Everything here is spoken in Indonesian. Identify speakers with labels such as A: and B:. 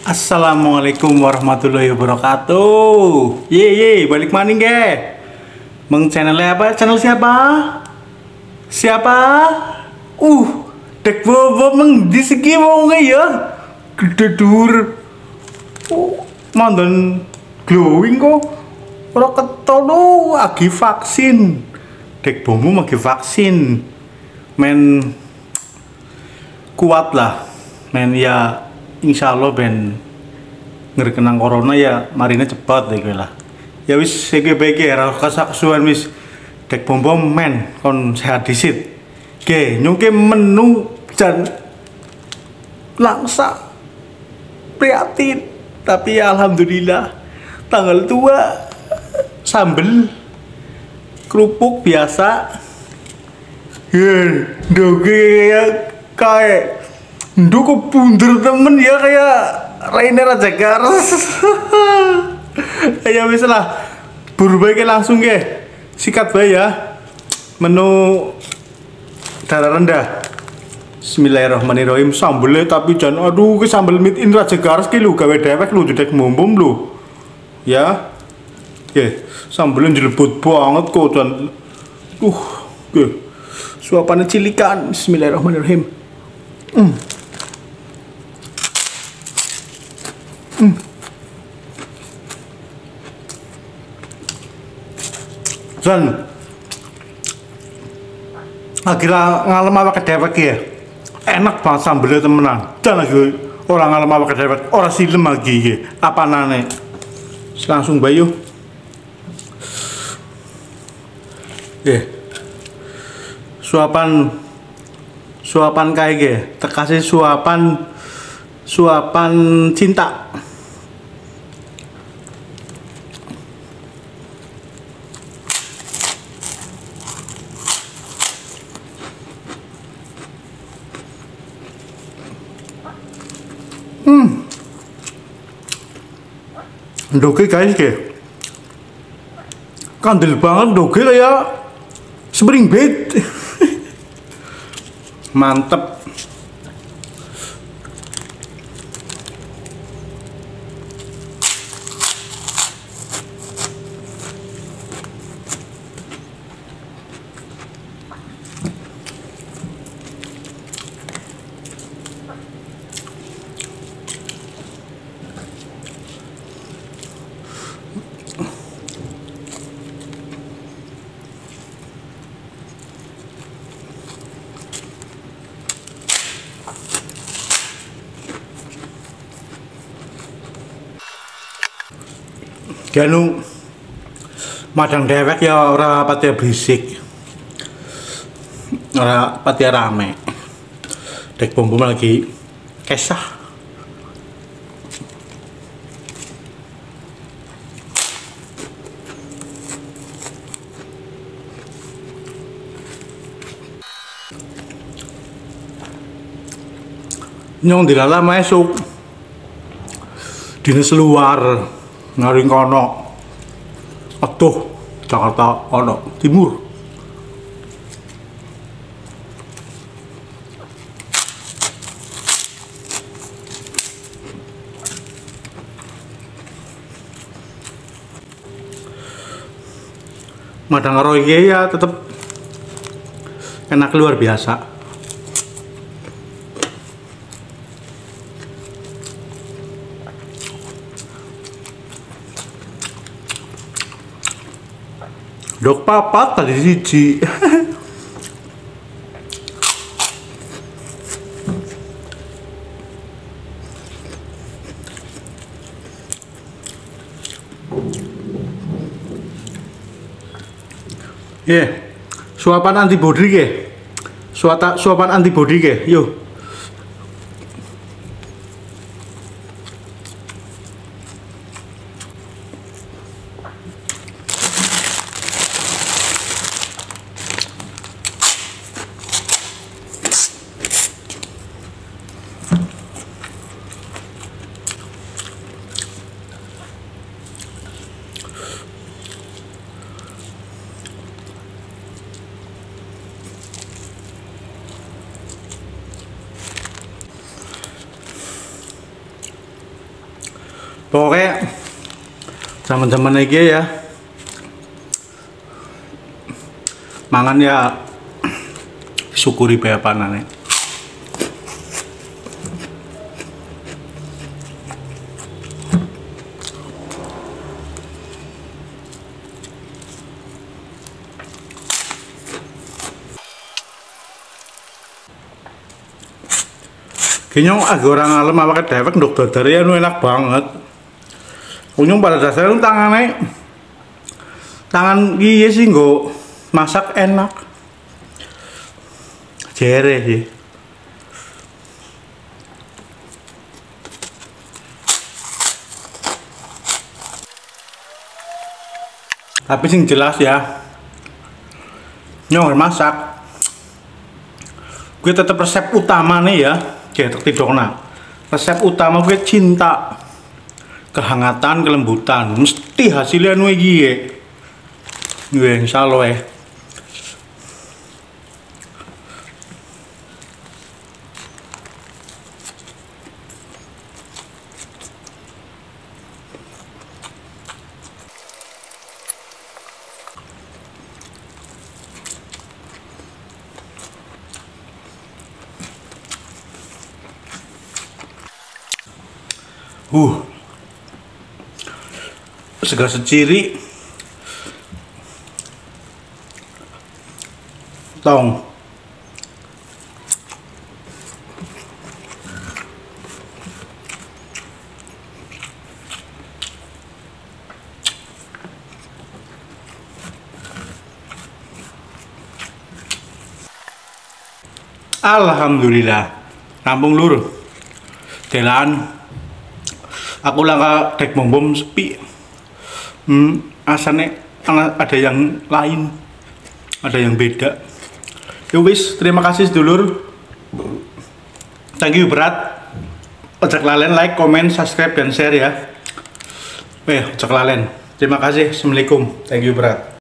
A: Assalamualaikum warahmatullahi wabarakatuh. Balik maning ge. Meng channelnya apa? Channel siapa? Siapa? Dek bobo meng di segi mau ya. Gede dur. Mandan glowing kok. Ora ketolu lagi vaksin. Dek bobo lagi vaksin. Men kuat lah. Men ya insya Allah ben ngerkenang corona ya marine cepat deh lah. Ya wis baik ya kesuwen wis dek bom men kon sehat disit. Oke, nyungke menu jan langsa prihatin tapi ya alhamdulillah tanggal tua sambel kerupuk biasa. Doge ya kayak Duh bunder temen ya kayak Rainer aja garis. Ya wis lah. Berubah langsung ke sikat bae ya. Menu darah rendah. Bismillahirrahmanirrahim. Sambelnya tapi jangan aduh ke sambel mid in raja garis ki lu gawe dewek lu jedek mumpum lu. Ya. Oke, sambelnya jelebut banget kok dan oke. Suapannya cilikan. Bismillahirrahmanirrahim. Dan akhirnya ngalem awak kedewek ya enak banget sambelnya temenan dan lagi orang ngalem awak kedewek orang silem lagi ya apa nane langsung bayu suapan kayak gitu terkasih suapan cinta. Doge guys kandel banget doge kayak spring bed. Mantep. Ganu madang dewek ya ora pati berisik, ora pati rame. Dek bom lagi kesah. Nyong dilala masuk dinas luar. Ngaring kono aduh Jakarta ono timur madang karo iki ya tetep enak luar biasa. Dok papat tadi siji. Suapan antibody ke. Suapan antibody ke. Yuk. Pokoknya zaman-zaman lagi ya mangan ya syukuri bae panane. Kinyong agak orang alam apa dewek nduk dadare anu enak banget. Kunyong pada dasarnya tangan iya sih nggo masak enak. Jere sih. Tapi sing jelas ya, nyong masak. Gue tetap resep utama nih ya. Kayak tidokna. Resep utama gue cinta, kehangatan, kelembutan. Mesti hasilnya anu iki. Gue insyaallah ya. Segar seciri tong alhamdulillah rampung lur delan aku langkah dek bom sepi. Asane ada yang lain, ada yang beda. Yo wis, terima kasih sedulur. Thank you berat. Ojak lalen like, comment, subscribe dan share ya. Ojak lalen. Terima kasih. Assalamualaikum. Thank you berat.